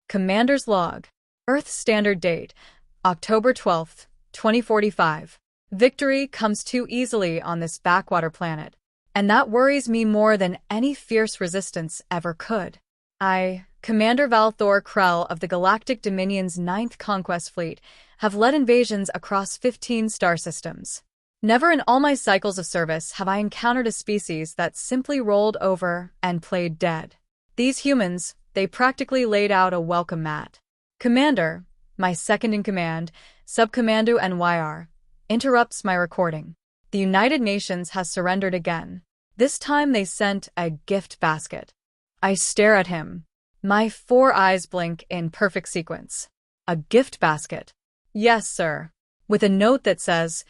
Commander's Log. Earth Standard Date, October 12th, 2045. Victory comes too easily on this backwater planet, and that worries me more than any fierce resistance ever could. I, Commander Valthor Krell of the Galactic Dominion's 9th Conquest Fleet, have led invasions across 15 star systems. Never in all my cycles of service have I encountered a species that simply rolled over and played dead. These humans, they practically laid out a welcome mat. Commander, my second-in-command, Subcommando NYR, interrupts my recording. The United Nations has surrendered again. This time they sent a gift basket. I stare at him. My 4 eyes blink in perfect sequence. A gift basket. Yes, sir. With a note that says,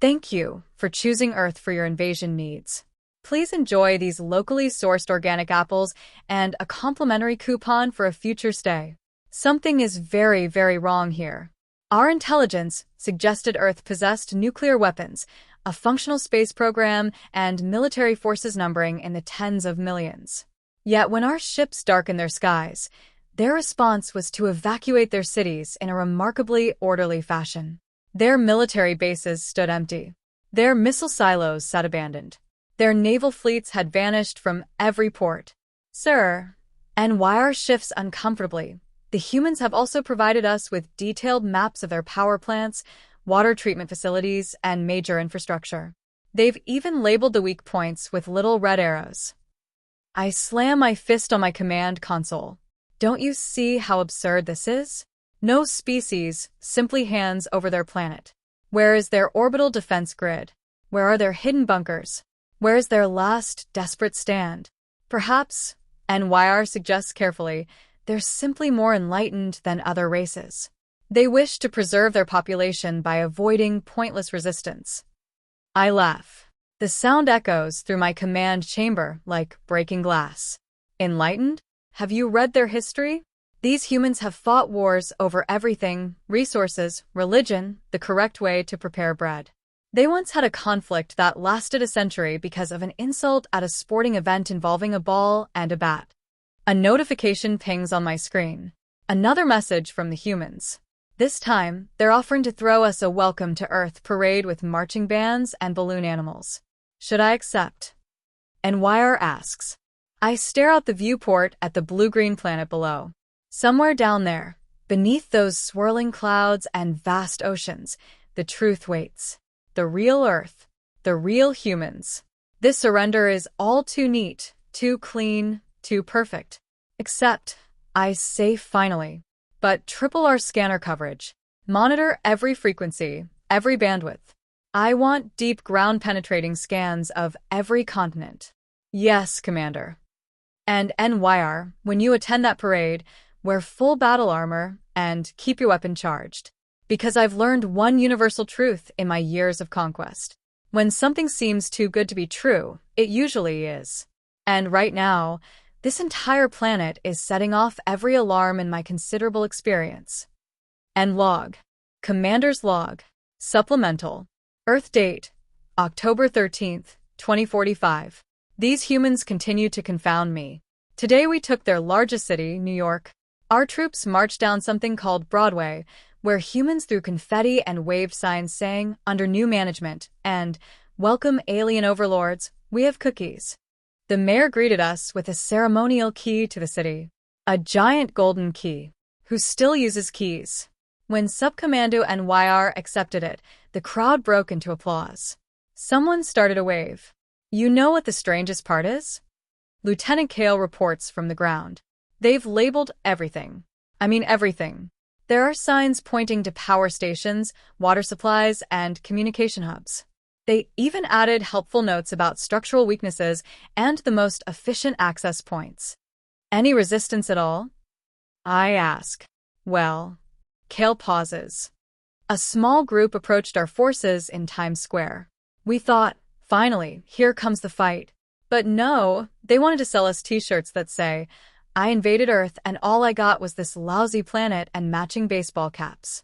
"Thank you for choosing Earth for your invasion needs. Please enjoy these locally sourced organic apples and a complimentary coupon for a future stay." Something is very, very wrong here. Our intelligence suggested Earth possessed nuclear weapons, a functional space program, and military forces numbering in the tens of millions. Yet when our ships darkened their skies, their response was to evacuate their cities in a remarkably orderly fashion. Their military bases stood empty. Their missile silos sat abandoned. Their naval fleets had vanished from every port. Sir, and why our shifts uncomfortably? The humans have also provided us with detailed maps of their power plants, water treatment facilities, and major infrastructure. They've even labeled the weak points with little red arrows. I slam my fist on my command console. Don't you see how absurd this is? No species simply hands over their planet. Where is their orbital defense grid? Where are their hidden bunkers? Where is their last desperate stand? Perhaps, NYR suggests carefully, they're simply more enlightened than other races. They wish to preserve their population by avoiding pointless resistance. I laugh. The sound echoes through my command chamber like breaking glass. Enlightened? Have you read their history? These humans have fought wars over everything: resources, religion, the correct way to prepare bread. They once had a conflict that lasted a century because of an insult at a sporting event involving a ball and a bat. A notification pings on my screen. Another message from the humans. This time, they're offering to throw us a welcome to Earth parade with marching bands and balloon animals. Should I accept? NYR asks. I stare out the viewport at the blue-green planet below. Somewhere down there, beneath those swirling clouds and vast oceans, the truth waits. The real Earth. The real humans. This surrender is all too neat, too clean, too perfect. Except, I say finally. But triple our scanner coverage. Monitor every frequency, every bandwidth. I want deep ground-penetrating scans of every continent. Yes, Commander. And NYR, when you attend that parade, wear full battle armor and keep your weapon charged. Because I've learned one universal truth in my years of conquest. When something seems too good to be true, it usually is. And right now, this entire planet is setting off every alarm in my considerable experience. End log. Commander's Log. Supplemental. Earth date, October 13th, 2045. These humans continue to confound me. Today we took their largest city, New York. Our troops marched down something called Broadway, where humans threw confetti and waved signs saying, "Under new management," and "Welcome alien overlords, we have cookies." The mayor greeted us with a ceremonial key to the city. A giant golden key. Who still uses keys? When Subcommando NYR accepted it, the crowd broke into applause. Someone started a wave. You know what the strangest part is? Lieutenant Kale reports from the ground. They've labeled everything. I mean everything. There are signs pointing to power stations, water supplies, and communication hubs. They even added helpful notes about structural weaknesses and the most efficient access points. Any resistance at all? I ask. Well, Kale pauses. A small group approached our forces in Times Square. We thought, finally, here comes the fight. But no, they wanted to sell us t-shirts that say, "I invaded Earth and all I got was this lousy planet and matching baseball caps."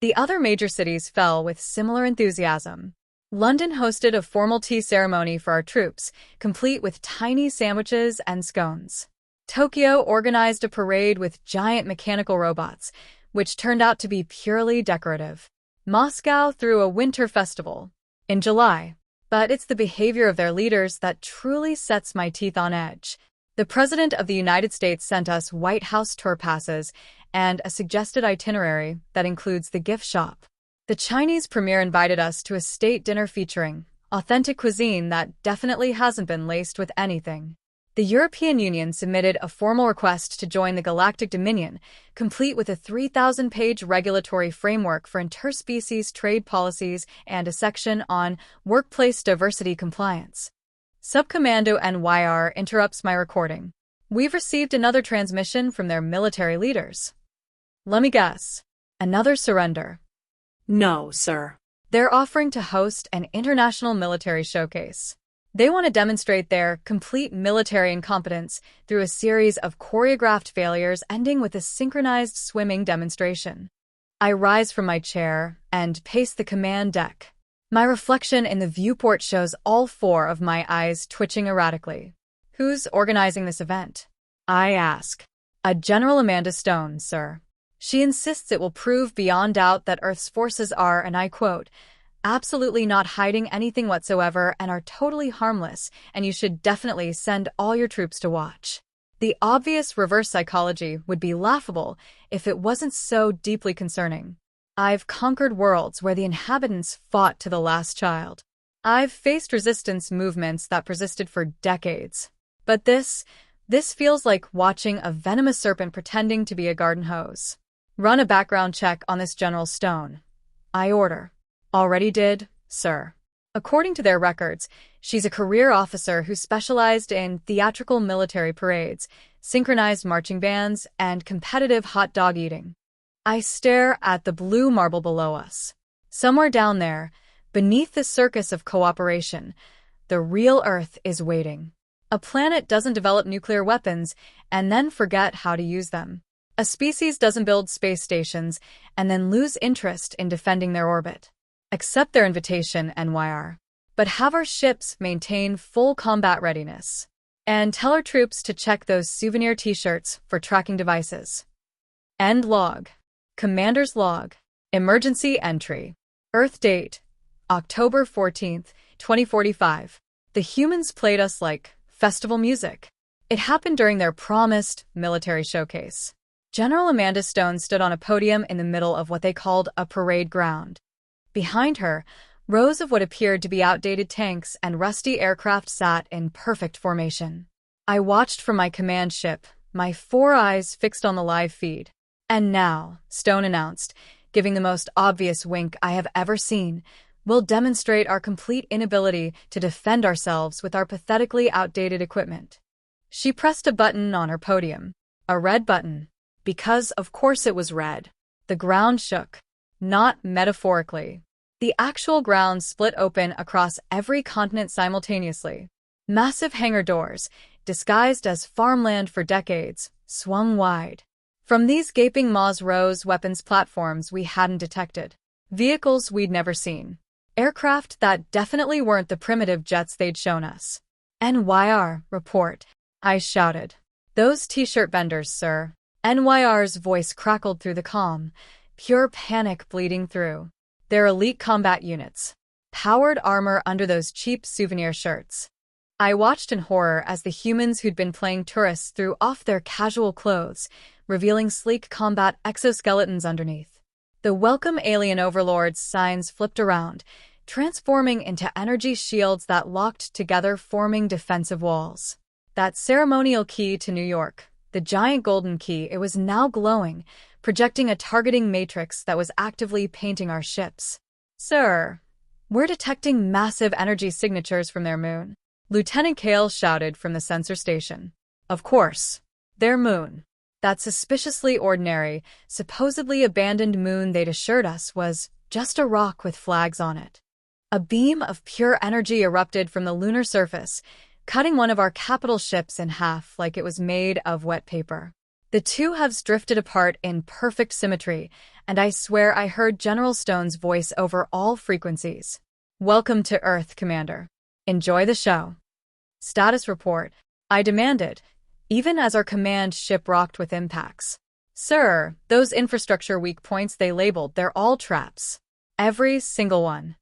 The other major cities fell with similar enthusiasm. London hosted a formal tea ceremony for our troops, complete with tiny sandwiches and scones. Tokyo organized a parade with giant mechanical robots, which turned out to be purely decorative. Moscow threw a winter festival in July, but it's the behavior of their leaders that truly sets my teeth on edge. The President of the United States sent us White House tour passes and a suggested itinerary that includes the gift shop. The Chinese premier invited us to a state dinner featuring authentic cuisine that definitely hasn't been laced with anything. The European Union submitted a formal request to join the Galactic Dominion, complete with a 3,000-page regulatory framework for interspecies trade policies and a section on workplace diversity compliance. Subcommando NYR interrupts my recording. We've received another transmission from their military leaders. Let me guess. Another surrender. No, sir. They're offering to host an international military showcase. They want to demonstrate their complete military incompetence through a series of choreographed failures ending with a synchronized swimming demonstration. I rise from my chair and pace the command deck. My reflection in the viewport shows all four of my eyes twitching erratically. Who's organizing this event? I ask. A General Amanda Stone, sir. She insists it will prove beyond doubt that Earth's forces are, and I quote, absolutely not hiding anything whatsoever and are totally harmless, and you should definitely send all your troops to watch. The obvious reverse psychology would be laughable if it wasn't so deeply concerning. I've conquered worlds where the inhabitants fought to the last child. I've faced resistance movements that persisted for decades. But this feels like watching a venomous serpent pretending to be a garden hose. Run a background check on this General Stone. I order. Already did, sir. According to their records, she's a career officer who specialized in theatrical military parades, synchronized marching bands, and competitive hot dog eating. I stare at the blue marble below us. Somewhere down there, beneath the circus of cooperation, the real Earth is waiting. A planet doesn't develop nuclear weapons and then forget how to use them. A species doesn't build space stations and then lose interest in defending their orbit. Accept their invitation, NYR. But have our ships maintain full combat readiness. And tell our troops to check those souvenir t-shirts for tracking devices. End log. Commander's log. Emergency entry. Earth date. October 14th, 2045. The humans played us like festival music. It happened during their promised military showcase. General Amanda Stone stood on a podium in the middle of what they called a parade ground. Behind her, rows of what appeared to be outdated tanks and rusty aircraft sat in perfect formation. I watched from my command ship, my four eyes fixed on the live feed. And now, Stone announced, giving the most obvious wink I have ever seen, we'll demonstrate our complete inability to defend ourselves with our pathetically outdated equipment. She pressed a button on her podium, a red button, because of course it was red. The ground shook. Not metaphorically. The actual ground split open across every continent simultaneously. Massive hangar doors, disguised as farmland for decades, swung wide. From these gaping maws rose weapons platforms we hadn't detected. Vehicles we'd never seen. Aircraft that definitely weren't the primitive jets they'd shown us. NYR, report. I shouted. Those t-shirt vendors, sir. NYR's voice crackled through the calm. Pure panic bleeding through. They're elite combat units. Powered armor under those cheap souvenir shirts. I watched in horror as the humans who'd been playing tourists threw off their casual clothes, revealing sleek combat exoskeletons underneath. The welcome alien overlords signs flipped around, transforming into energy shields that locked together, forming defensive walls. That ceremonial key to New York, the giant golden key, it was now glowing, projecting a targeting matrix that was actively painting our ships. Sir, we're detecting massive energy signatures from their moon. Lieutenant Kale shouted from the sensor station. Of course. Their moon. That suspiciously ordinary, supposedly abandoned moon they'd assured us was just a rock with flags on it. A beam of pure energy erupted from the lunar surface, cutting one of our capital ships in half like it was made of wet paper. The two halves drifted apart in perfect symmetry, and I swear I heard General Stone's voice over all frequencies. Welcome to Earth, Commander. Enjoy the show. Status report. I demanded, even as our command ship rocked with impacts. Sir, those infrastructure weak points they labeled, they're all traps. Every single one.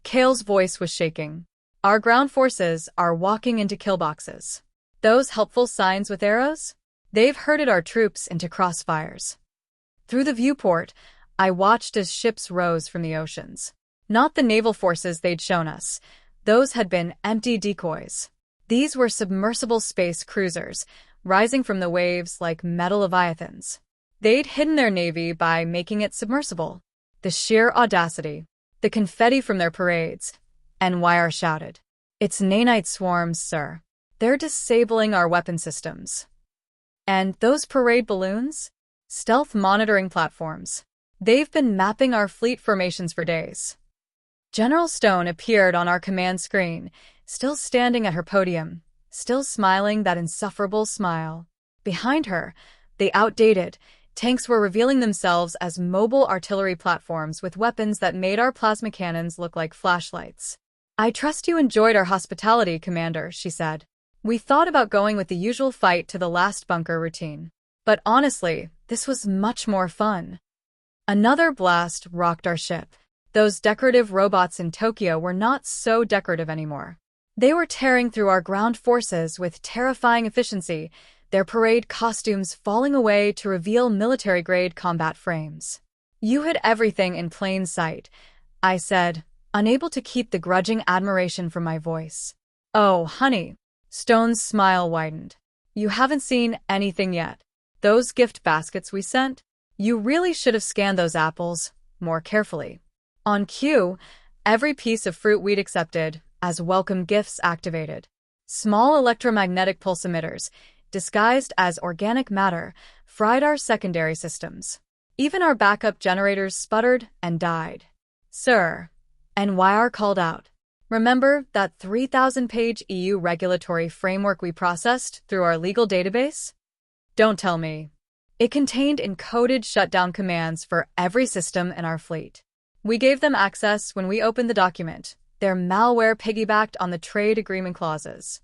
Kale's voice was shaking. Our ground forces are walking into kill boxes. Those helpful signs with arrows? They've herded our troops into crossfires. Through the viewport, I watched as ships rose from the oceans. Not the naval forces they'd shown us. Those had been empty decoys. These were submersible space cruisers, rising from the waves like metal leviathans. They'd hidden their navy by making it submersible. The sheer audacity. The confetti from their parades. NYR shouted. It's nanite swarms, sir. They're disabling our weapon systems. And those parade balloons? Stealth monitoring platforms. They've been mapping our fleet formations for days. General Stone appeared on our command screen, still standing at her podium, still smiling that insufferable smile. Behind her, the outdated tanks were revealing themselves as mobile artillery platforms with weapons that made our plasma cannons look like flashlights. I trust you enjoyed our hospitality, Commander, she said. We thought about going with the usual fight to the last bunker routine. But honestly, this was much more fun. Another blast rocked our ship. Those decorative robots in Tokyo were not so decorative anymore. They were tearing through our ground forces with terrifying efficiency, their parade costumes falling away to reveal military-grade combat frames. You hid everything in plain sight, I said, unable to keep the grudging admiration from my voice. Oh, honey. Stone's smile widened. You haven't seen anything yet. Those gift baskets we sent? You really should have scanned those apples more carefully. On cue, every piece of fruit we'd accepted as welcome gifts activated. Small electromagnetic pulse emitters, disguised as organic matter, fried our secondary systems. Even our backup generators sputtered and died. Sir, NYR called out. Remember that 3,000-page EU regulatory framework we processed through our legal database? Don't tell me. It contained encoded shutdown commands for every system in our fleet. We gave them access when we opened the document. Their malware piggybacked on the trade agreement clauses.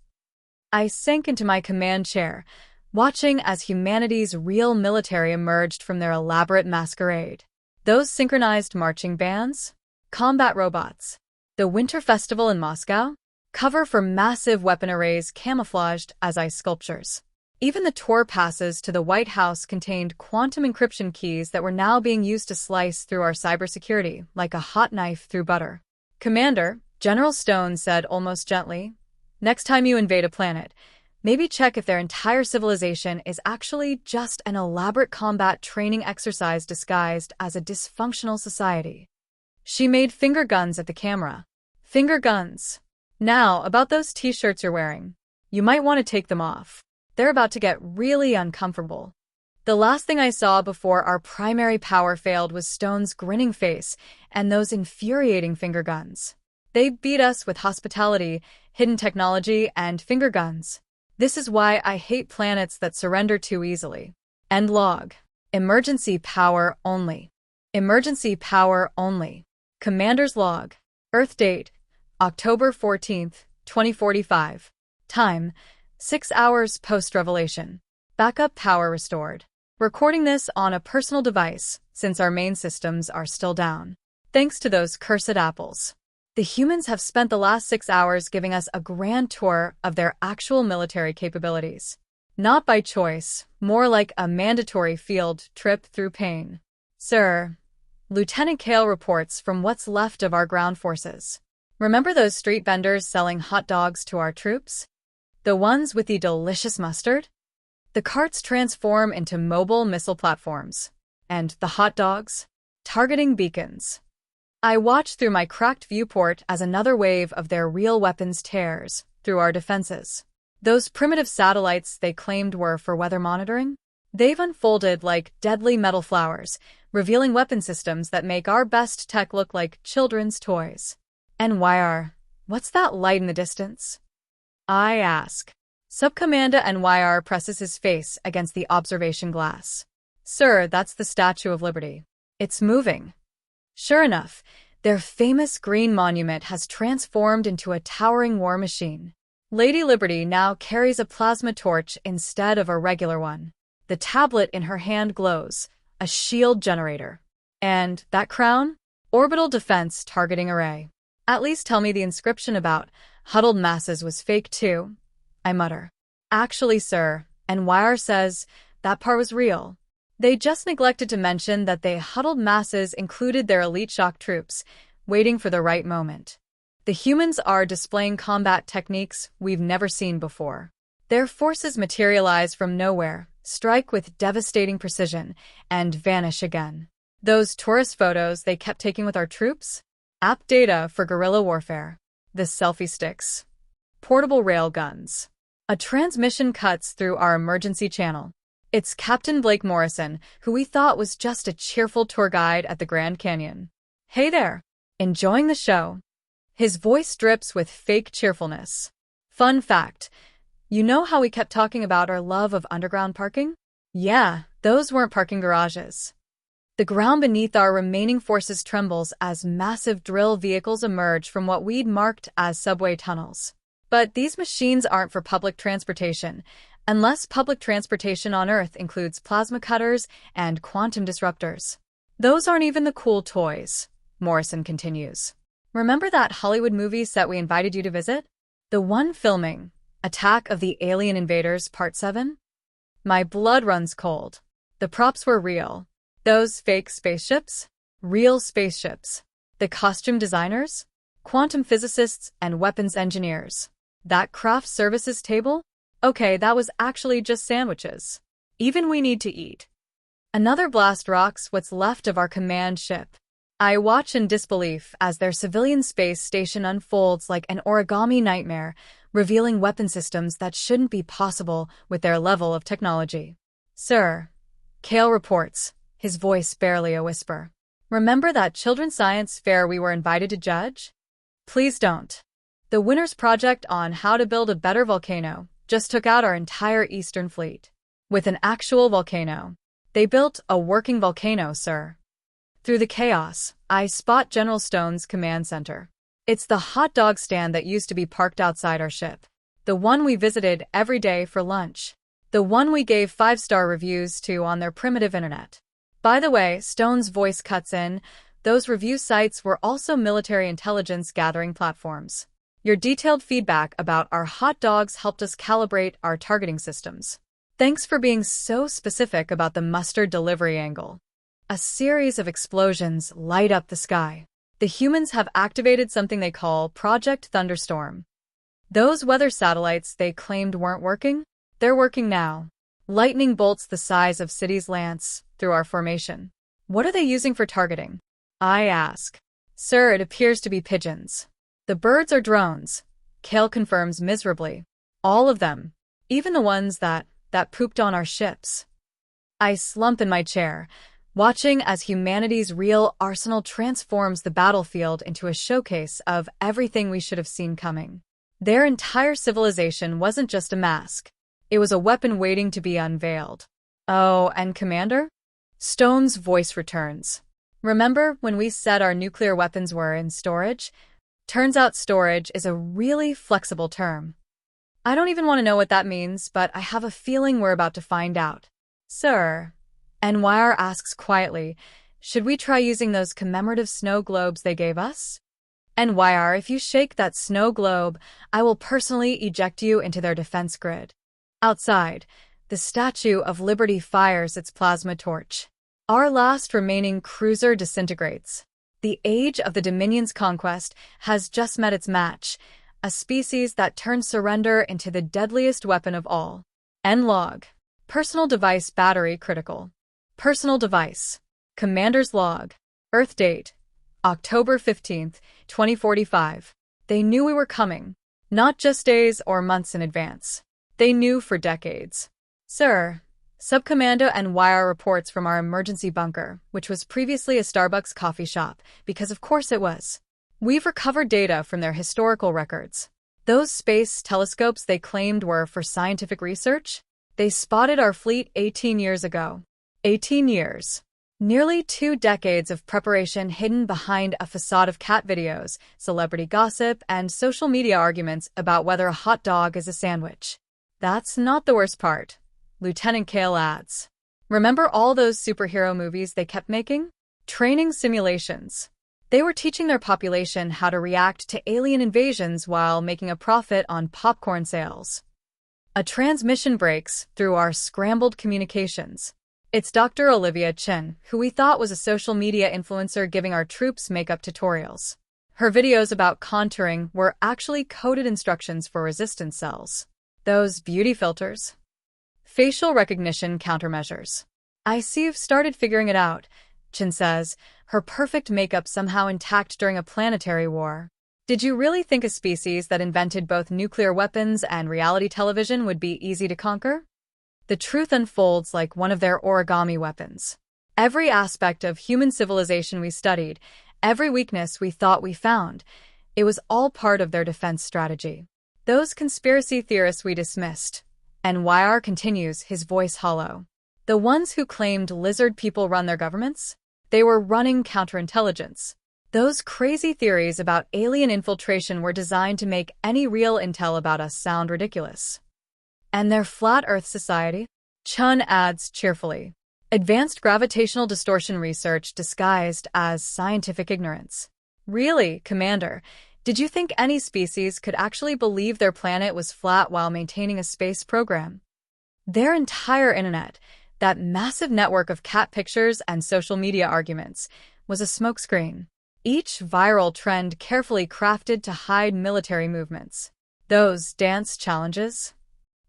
I sank into my command chair, watching as humanity's real military emerged from their elaborate masquerade. Those synchronized marching bands? Combat robots. The Winter Festival in Moscow? Cover for massive weapon arrays camouflaged as ice sculptures. Even the tour passes to the White House contained quantum encryption keys that were now being used to slice through our cybersecurity like a hot knife through butter. Commander, General Stone said almost gently, next time you invade a planet, maybe check if their entire civilization is actually just an elaborate combat training exercise disguised as a dysfunctional society. She made finger guns at the camera. Finger guns. Now, about those t-shirts you're wearing. You might want to take them off. They're about to get really uncomfortable. The last thing I saw before our primary power failed was Stone's grinning face and those infuriating finger guns. They beat us with hospitality, hidden technology, and finger guns. This is why I hate planets that surrender too easily. End log. Emergency power only. Emergency power only. Commander's log. Earth date, October 14th, 2045. Time, 6 hours post-revelation. Backup power restored. Recording this on a personal device, since our main systems are still down. Thanks to those cursed apples. The humans have spent the last 6 hours giving us a grand tour of their actual military capabilities. Not by choice, more like a mandatory field trip through pain. Sir, Lieutenant Kale reports from what's left of our ground forces. Remember those street vendors selling hot dogs to our troops? The ones with the delicious mustard? The carts transform into mobile missile platforms. And the hot dogs? Targeting beacons. I watched through my cracked viewport as another wave of their real weapons tears through our defenses. Those primitive satellites they claimed were for weather monitoring? They've unfolded like deadly metal flowers, revealing weapon systems that make our best tech look like children's toys. NYR, what's that light in the distance? I ask. Subcommander NYR presses his face against the observation glass. Sir, that's the Statue of Liberty. It's moving. Sure enough, their famous green monument has transformed into a towering war machine. Lady Liberty now carries a plasma torch instead of a regular one. The tablet in her hand glows, a shield generator. And that crown? Orbital Defense Targeting Array. At least tell me the inscription about huddled masses was fake too, I mutter. Actually, sir, NYR says that part was real. They just neglected to mention that they huddled masses included their elite shock troops, waiting for the right moment. The humans are displaying combat techniques we've never seen before. Their forces materialize from nowhere, strike with devastating precision, and vanish again. Those tourist photos they kept taking with our troops? App data for guerrilla warfare. The selfie sticks. Portable rail guns. A transmission cuts through our emergency channel. It's Captain Blake Morrison, who we thought was just a cheerful tour guide at the Grand Canyon. Hey there. Enjoying the show? His voice drips with fake cheerfulness. Fun fact, you know how we kept talking about our love of underground parking? Yeah, those weren't parking garages. The ground beneath our remaining forces trembles as massive drill vehicles emerge from what we'd marked as subway tunnels. But these machines aren't for public transportation, unless public transportation on Earth includes plasma cutters and quantum disruptors. Those aren't even the cool toys, Morrison continues. Remember that Hollywood movie set we invited you to visit? The one filming Attack of the Alien Invaders Part 7? My blood runs cold. The props were real. Those fake spaceships? Real spaceships. The costume designers? Quantum physicists and weapons engineers. That craft services table? Okay, that was actually just sandwiches. Even we need to eat. Another blast rocks what's left of our command ship. I watch in disbelief as their civilian space station unfolds like an origami nightmare, revealing weapon systems that shouldn't be possible with their level of technology. Sir, Kale reports, his voice barely a whisper. Remember that children's science fair we were invited to judge? Please don't. The winner's project on how to build a better volcano just took out our entire Eastern Fleet. With an actual volcano. They built a working volcano, sir. Through the chaos, I spot General Stone's command center. It's the hot dog stand that used to be parked outside our ship. The one we visited every day for lunch. The one we gave 5-star reviews to on their primitive internet. By the way, Stone's voice cuts in, those review sites were also military intelligence gathering platforms. Your detailed feedback about our hot dogs helped us calibrate our targeting systems. Thanks for being so specific about the mustard delivery angle. A series of explosions light up the sky. The humans have activated something they call Project Thunderstorm. Those weather satellites they claimed weren't working? They're working now. Lightning bolts the size of cities lance through our formation. What are they using for targeting? I ask. Sir, it appears to be pigeons. The birds are drones. Kale confirms miserably. All of them. Even the ones that pooped on our ships. I slump in my chair, watching as humanity's real arsenal transforms the battlefield into a showcase of everything we should have seen coming. Their entire civilization wasn't just a mask. It was a weapon waiting to be unveiled. Oh, and Commander? Stone's voice returns. Remember when we said our nuclear weapons were in storage? Turns out storage is a really flexible term. I don't even want to know what that means, but I have a feeling we're about to find out. Sir, NYR asks quietly, should we try using those commemorative snow globes they gave us? NYR, if you shake that snow globe, I will personally eject you into their defense grid. Outside, the Statue of Liberty fires its plasma torch. Our last remaining cruiser disintegrates. The age of the Dominion's conquest has just met its match, a species that turned surrender into the deadliest weapon of all. N-log. Personal device battery critical. Personal device. Commander's log. Earth date. October 15th, 2045. They knew we were coming. Not just days or months in advance. They knew for decades. Sir, Subcommando NYR reports from our emergency bunker, which was previously a Starbucks coffee shop, because of course it was. We've recovered data from their historical records. Those space telescopes they claimed were for scientific research? They spotted our fleet 18 years ago. 18 years. Nearly 2 decades of preparation hidden behind a facade of cat videos, celebrity gossip, and social media arguments about whether a hot dog is a sandwich. That's not the worst part. Lieutenant Kale adds. Remember all those superhero movies they kept making? Training simulations. They were teaching their population how to react to alien invasions while making a profit on popcorn sales. A transmission breaks through our scrambled communications. It's Dr. Olivia Chin, who we thought was a social media influencer giving our troops makeup tutorials. Her videos about contouring were actually coded instructions for resistance cells. Those beauty filters. Facial recognition countermeasures. I see you've started figuring it out, Chin says, her perfect makeup somehow intact during a planetary war. Did you really think a species that invented both nuclear weapons and reality television would be easy to conquer? The truth unfolds like one of their origami weapons. Every aspect of human civilization we studied, every weakness we thought we found, it was all part of their defense strategy. Those conspiracy theorists we dismissed. And YR continues, his voice hollow. The ones who claimed lizard people run their governments? They were running counterintelligence. Those crazy theories about alien infiltration were designed to make any real intel about us sound ridiculous. And their flat Earth society? Chun adds cheerfully. Advanced gravitational distortion research disguised as scientific ignorance. Really, Commander, did you think any species could actually believe their planet was flat while maintaining a space program? Their entire internet, that massive network of cat pictures and social media arguments, was a smokescreen. Each viral trend carefully crafted to hide military movements. Those dance challenges,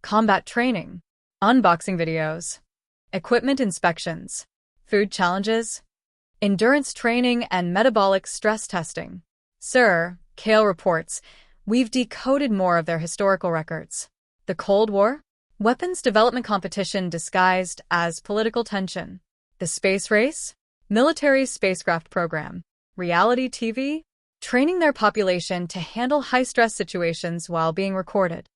combat training, unboxing videos, equipment inspections, food challenges, endurance training, and metabolic stress testing. Sir, Kale reports, we've decoded more of their historical records. The Cold War? Weapons development competition disguised as political tension. The space race? Military spacecraft program. Reality TV? Training their population to handle high-stress situations while being recorded.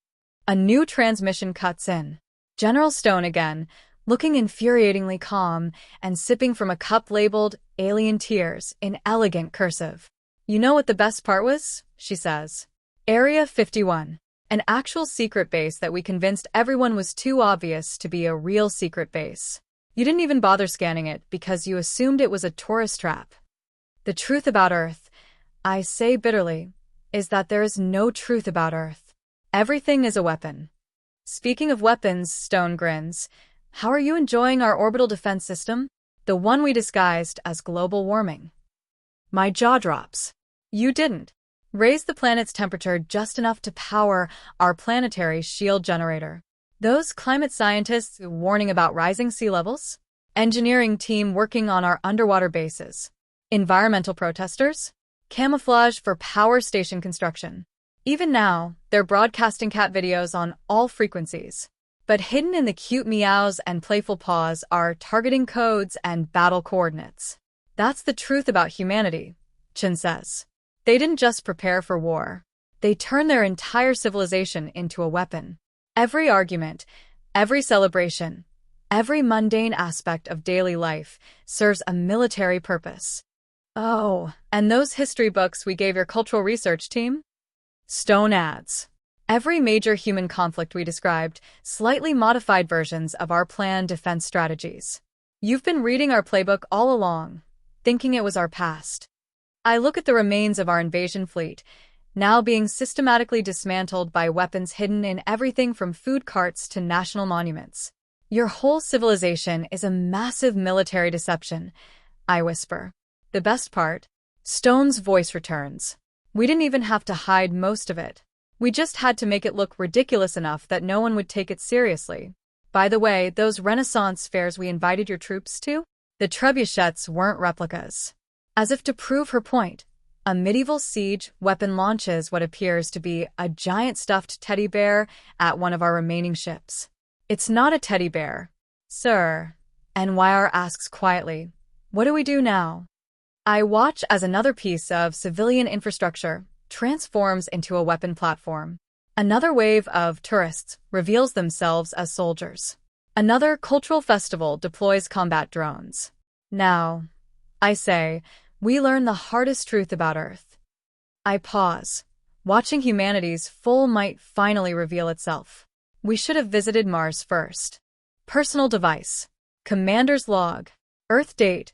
A new transmission cuts in. General Stone again, looking infuriatingly calm and sipping from a cup labeled Alien Tears in elegant cursive. You know what the best part was? She says. Area 51. An actual secret base that we convinced everyone was too obvious to be a real secret base. You didn't even bother scanning it because you assumed it was a tourist trap. The truth about Earth, I say bitterly, is that there is no truth about Earth. Everything is a weapon. Speaking of weapons, Stone grins, how are you enjoying our orbital defense system? The one we disguised as global warming. My jaw drops. You didn't. Raise the planet's temperature just enough to power our planetary shield generator. Those climate scientists warning about rising sea levels? Engineering team working on our underwater bases. Environmental protesters? Camouflage for power station construction. Even now, they're broadcasting cat videos on all frequencies. But hidden in the cute meows and playful paws are targeting codes and battle coordinates. That's the truth about humanity, Chin says. They didn't just prepare for war. They turned their entire civilization into a weapon. Every argument, every celebration, every mundane aspect of daily life serves a military purpose. Oh, and those history books we gave your cultural research team? Stone adds. Every major human conflict we described, slightly modified versions of our planned defense strategies. You've been reading our playbook all along, thinking it was our past. I look at the remains of our invasion fleet, now being systematically dismantled by weapons hidden in everything from food carts to national monuments. Your whole civilization is a massive military deception, I whisper. The best part? Stone's voice returns. We didn't even have to hide most of it. We just had to make it look ridiculous enough that no one would take it seriously. By the way, those Renaissance fairs we invited your troops to? The trebuchets weren't replicas. As if to prove her point, a medieval siege weapon launches what appears to be a giant stuffed teddy bear at one of our remaining ships. It's not a teddy bear, sir. NYR asks quietly, what do we do now? I watch as another piece of civilian infrastructure transforms into a weapon platform. Another wave of tourists reveals themselves as soldiers. Another cultural festival deploys combat drones. Now, I say, we learn the hardest truth about Earth. I pause, watching humanity's full might finally reveal itself. We should have visited Mars first. Personal device. Commander's log. Earth date.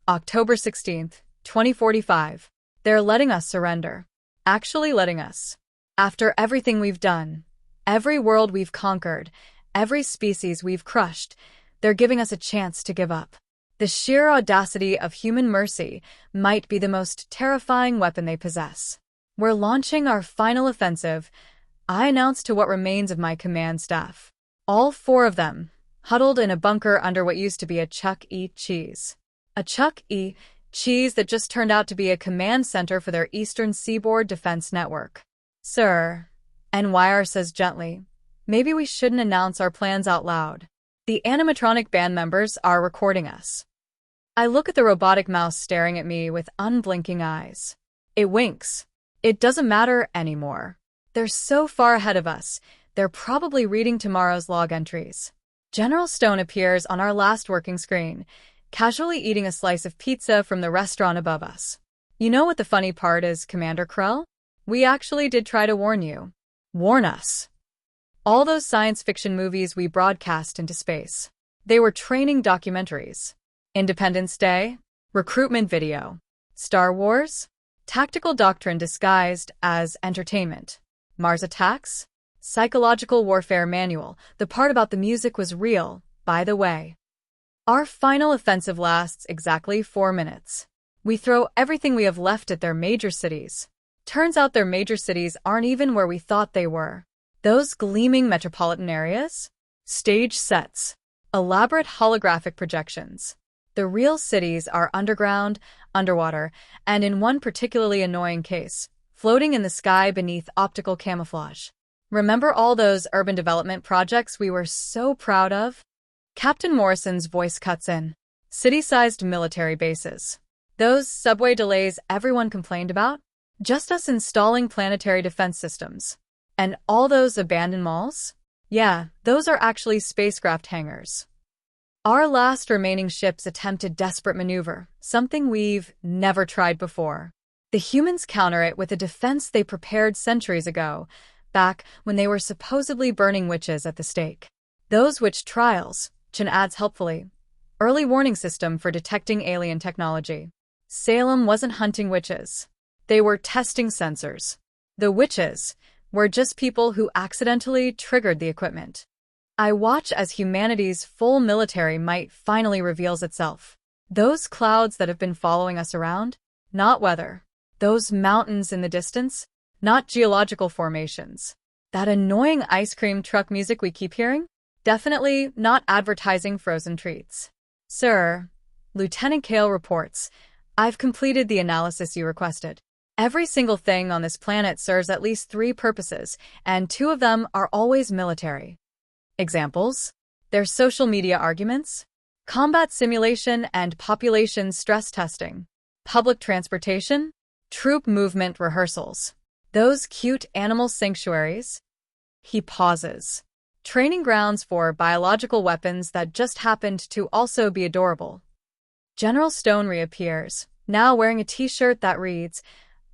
October 16th, 2045. They're letting us surrender. Actually letting us. After everything we've done, every world we've conquered, every species we've crushed, they're giving us a chance to give up. The sheer audacity of human mercy might be the most terrifying weapon they possess. We're launching our final offensive, I announce to what remains of my command staff. All 4 of them, huddled in a bunker under what used to be a Chuck E. Cheese. A Chuck E. Cheese that just turned out to be a command center for their Eastern Seaboard Defense Network. Sir, NYR says gently, maybe we shouldn't announce our plans out loud. The animatronic band members are recording us. I look at the robotic mouse staring at me with unblinking eyes. It winks. It doesn't matter anymore. They're so far ahead of us, they're probably reading tomorrow's log entries. General Stone appears on our last working screen, casually eating a slice of pizza from the restaurant above us. You know what the funny part is, Commander Krell? We actually did try to warn you. Warn us. All those science fiction movies we broadcast into space. They were training documentaries. Independence Day, recruitment video. Star Wars, tactical doctrine disguised as entertainment. Mars Attacks, psychological warfare manual. The part about the music was real, by the way. Our final offensive lasts exactly 4 minutes. We throw everything we have left at their major cities. Turns out their major cities aren't even where we thought they were. Those gleaming metropolitan areas? Stage sets. Elaborate holographic projections. The real cities are underground, underwater, and in one particularly annoying case, floating in the sky beneath optical camouflage. Remember all those urban development projects we were so proud of? Captain Morrison's voice cuts in. City-sized military bases. Those subway delays everyone complained about? Just us installing planetary defense systems. And all those abandoned malls? Yeah, those are actually spacecraft hangars. Our last remaining ships attempted desperate maneuver, something we've never tried before. The humans counter it with a defense they prepared centuries ago, back when they were supposedly burning witches at the stake. Those witch trials, Chen adds helpfully. Early warning system for detecting alien technology. Salem wasn't hunting witches. They were testing sensors. The witches were just people who accidentally triggered the equipment. I watch as humanity's full military might finally reveals itself. Those clouds that have been following us around? Not weather. Those mountains in the distance? Not geological formations. That annoying ice cream truck music we keep hearing? Definitely not advertising frozen treats. Sir, Lieutenant Kale reports, I've completed the analysis you requested. Every single thing on this planet serves at least 3 purposes, and 2 of them are always military. Examples? Their social media arguments, combat simulation and population stress testing, public transportation, troop movement rehearsals. Those cute animal sanctuaries? He pauses. Training grounds for biological weapons that just happened to also be adorable. General Stone reappears, now wearing a t-shirt that reads,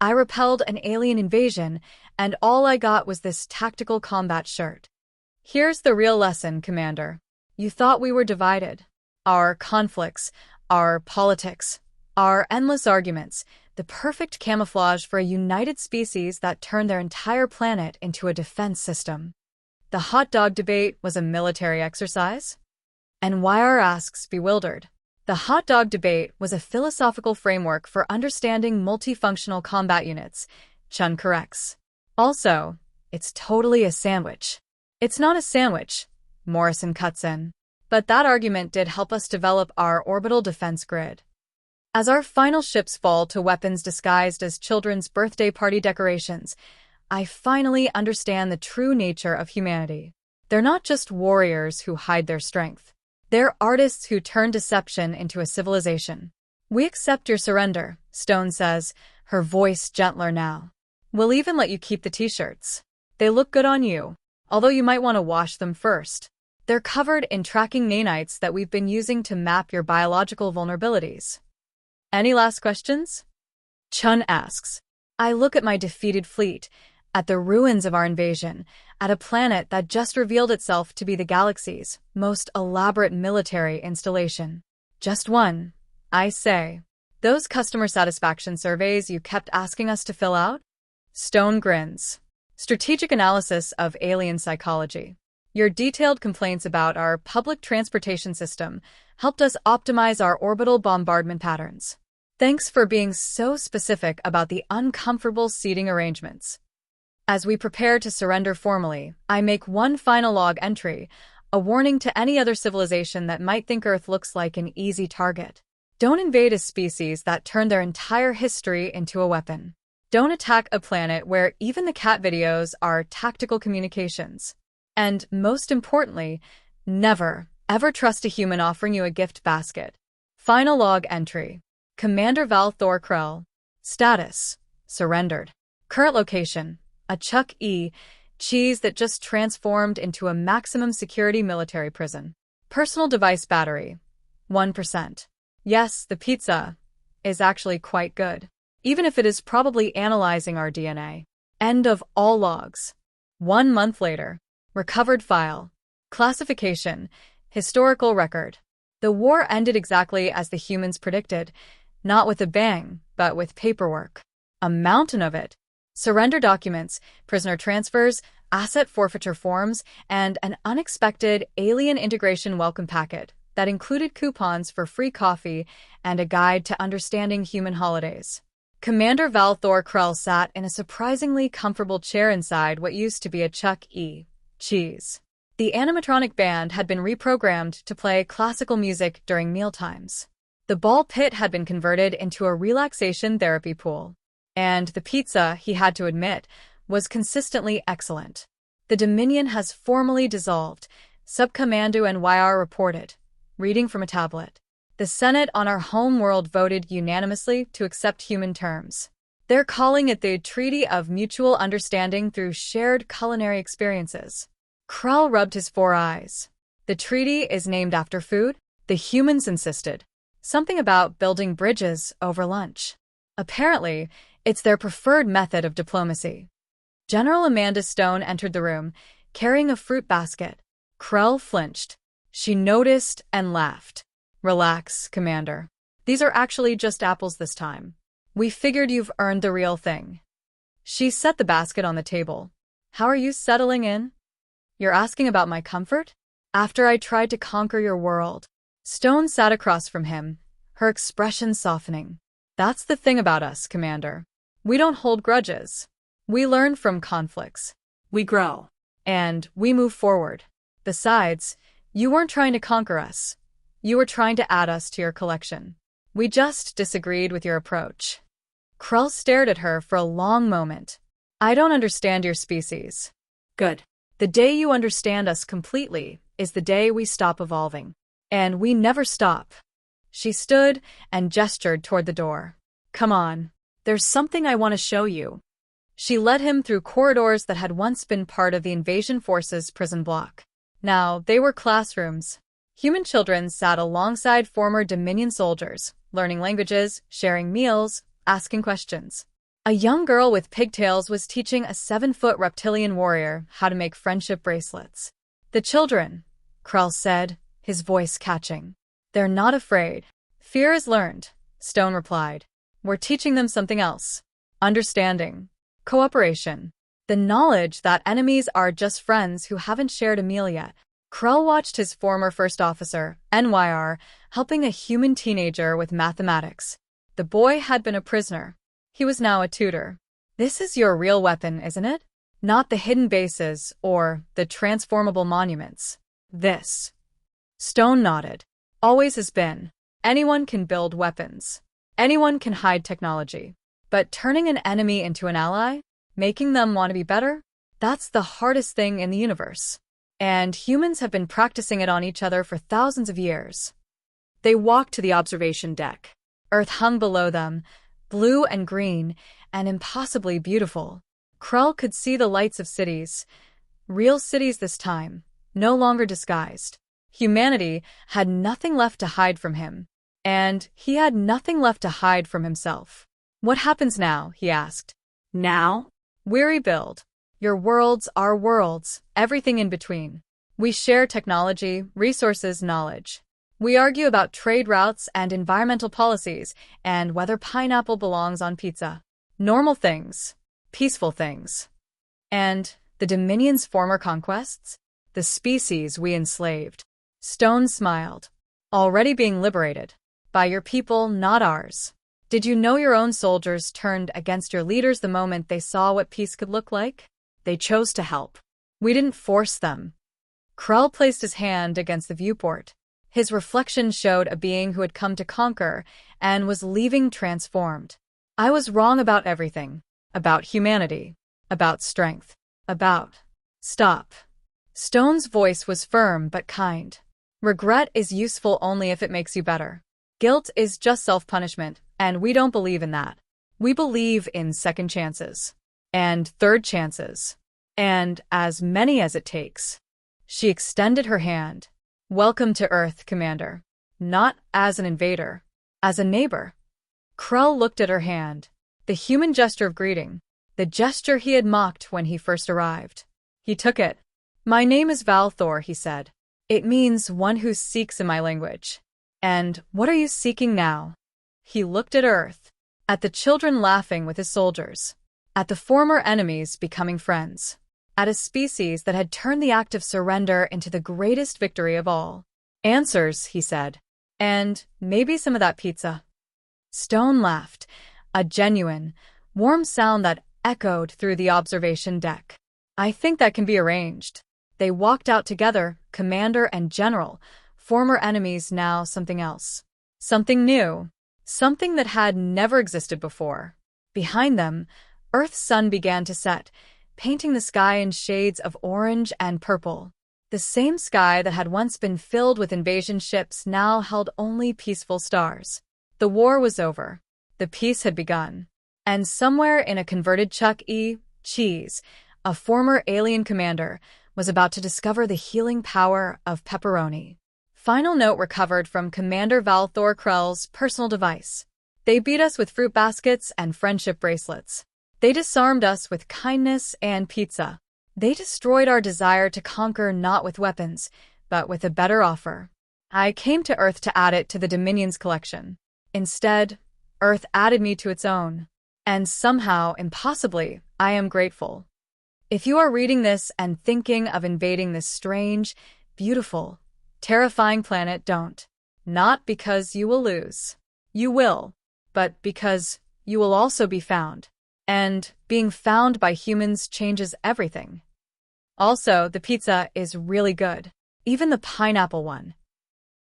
I repelled an alien invasion, and all I got was this tactical combat shirt. Here's the real lesson, Commander. You thought we were divided. Our conflicts, our politics, our endless arguments, the perfect camouflage for a united species that turned their entire planet into a defense system. The hot dog debate was a military exercise? NYR asks, bewildered. The hot dog debate was a philosophical framework for understanding multifunctional combat units, Chun corrects. Also, it's totally a sandwich. It's not a sandwich, Morrison cuts in. But that argument did help us develop our orbital defense grid. As our final ships fall to weapons disguised as children's birthday party decorations, I finally understand the true nature of humanity. They're not just warriors who hide their strength. They're artists who turn deception into a civilization. We accept your surrender, Stone says, her voice gentler now. We'll even let you keep the t-shirts. They look good on you, although you might want to wash them first. They're covered in tracking nanites that we've been using to map your biological vulnerabilities. Any last questions? Chun asks. I look at my defeated fleet, at the ruins of our invasion, at a planet that just revealed itself to be the galaxy's most elaborate military installation. Just one, I say. Those customer satisfaction surveys you kept asking us to fill out? Stone grins. Strategic analysis of alien psychology. Your detailed complaints about our public transportation system helped us optimize our orbital bombardment patterns. Thanks for being so specific about the uncomfortable seating arrangements. As we prepare to surrender formally, I make one final log entry, a warning to any other civilization that might think Earth looks like an easy target. Don't invade a species that turned their entire history into a weapon. Don't attack a planet where even the cat videos are tactical communications. And most importantly, never, ever trust a human offering you a gift basket. Final log entry. Commander Val Thor Krell. Status: surrendered. Current location: a Chuck E. Cheese that just transformed into a maximum security military prison. Personal device battery: 1%. Yes, the pizza is actually quite good, even if it is probably analyzing our DNA. End of all logs. 1 month later. Recovered file. Classification: historical record. The war ended exactly as the humans predicted, not with a bang, but with paperwork. A mountain of it. Surrender documents, prisoner transfers, asset forfeiture forms, and an unexpected alien integration welcome packet that included coupons for free coffee and a guide to understanding human holidays. Commander Val Thor Krell sat in a surprisingly comfortable chair inside what used to be a Chuck E. Cheese. The animatronic band had been reprogrammed to play classical music during mealtimes. The ball pit had been converted into a relaxation therapy pool. And the pizza, he had to admit, was consistently excellent. The Dominion has formally dissolved, Subcommando NYR reported, reading from a tablet. The Senate on our home world voted unanimously to accept human terms. They're calling it the Treaty of Mutual Understanding through Shared Culinary Experiences. Krell rubbed his 4 eyes. The treaty is named after food? The humans insisted. Something about building bridges over lunch. Apparently, it's their preferred method of diplomacy. General Amanda Stone entered the room, carrying a fruit basket. Krell flinched. She noticed and laughed. Relax, Commander. These are actually just apples this time. We figured you've earned the real thing. She set the basket on the table. How are you settling in? You're asking about my comfort? After I tried to conquer your world. Stone sat across from him, her expression softening. That's the thing about us, Commander. We don't hold grudges. We learn from conflicts. We grow. And we move forward. Besides, you weren't trying to conquer us. You were trying to add us to your collection. We just disagreed with your approach. Krell stared at her for a long moment. I don't understand your species. Good. The day you understand us completely is the day we stop evolving. And we never stop. She stood and gestured toward the door. Come on. There's something I want to show you. She led him through corridors that had once been part of the invasion force's prison block. Now, they were classrooms. Human children sat alongside former Dominion soldiers, learning languages, sharing meals, asking questions. A young girl with pigtails was teaching a 7-foot reptilian warrior how to make friendship bracelets. The children, Krell said, his voice catching. They're not afraid. Fear is learned, Stone replied. We're teaching them something else. Understanding. Cooperation. The knowledge that enemies are just friends who haven't shared a meal yet. Krell watched his former first officer, NYR, helping a human teenager with mathematics. The boy had been a prisoner. He was now a tutor. This is your real weapon, isn't it? Not the hidden bases or the transformable monuments. This. Stone nodded. Always has been. Anyone can build weapons. Anyone can hide technology. But turning an enemy into an ally? Making them want to be better? That's the hardest thing in the universe. And humans have been practicing it on each other for thousands of years. They walked to the observation deck. Earth hung below them, blue and green, and impossibly beautiful. Krell could see the lights of cities. Real cities this time, no longer disguised. Humanity had nothing left to hide from him, and he had nothing left to hide from himself. What happens now? He asked. Now? We rebuild. Your worlds, our worlds, everything in between. We share technology, resources, knowledge. We argue about trade routes and environmental policies and whether pineapple belongs on pizza. Normal things. Peaceful things. And the Dominion's former conquests? The species we enslaved. Stone smiled. Already being liberated. By your people, not ours. Did you know your own soldiers turned against your leaders the moment they saw what peace could look like? They chose to help. We didn't force them. Krell placed his hand against the viewport. His reflection showed a being who had come to conquer and was leaving transformed. I was wrong about everything. About humanity. About strength. About... Stop. Stone's voice was firm but kind. Regret is useful only if it makes you better. Guilt is just self-punishment, and we don't believe in that. We believe in second chances. And third chances. And as many as it takes. She extended her hand. Welcome to Earth, Commander. Not as an invader. As a neighbor. Krell looked at her hand. The human gesture of greeting. The gesture he had mocked when he first arrived. He took it. My name is Valthor, he said. It means one who seeks in my language. And what are you seeking now? He looked at Earth. At the children laughing with his soldiers. At the former enemies becoming friends. At a species that had turned the act of surrender into the greatest victory of all. Answers, he said. And maybe some of that pizza. Stone laughed. A genuine, warm sound that echoed through the observation deck. I think that can be arranged. They walked out together, Commander and General, former enemies, now something else. Something new. Something that had never existed before. Behind them, Earth's sun began to set, painting the sky in shades of orange and purple. The same sky that had once been filled with invasion ships now held only peaceful stars. The war was over. The peace had begun. And somewhere in a converted Chuck E. Cheese, a former alien commander, was about to discover the healing power of pepperoni. Final note recovered from Commander Valthor Krell's personal device. They beat us with fruit baskets and friendship bracelets. They disarmed us with kindness and pizza. They destroyed our desire to conquer not with weapons, but with a better offer. I came to Earth to add it to the Dominion's collection. Instead, Earth added me to its own. And somehow, impossibly, I am grateful. If you are reading this and thinking of invading this strange, beautiful, terrifying planet, don't. Not because you will lose. You will. But because you will also be found. And being found by humans changes everything. Also, the pizza is really good. Even the pineapple one.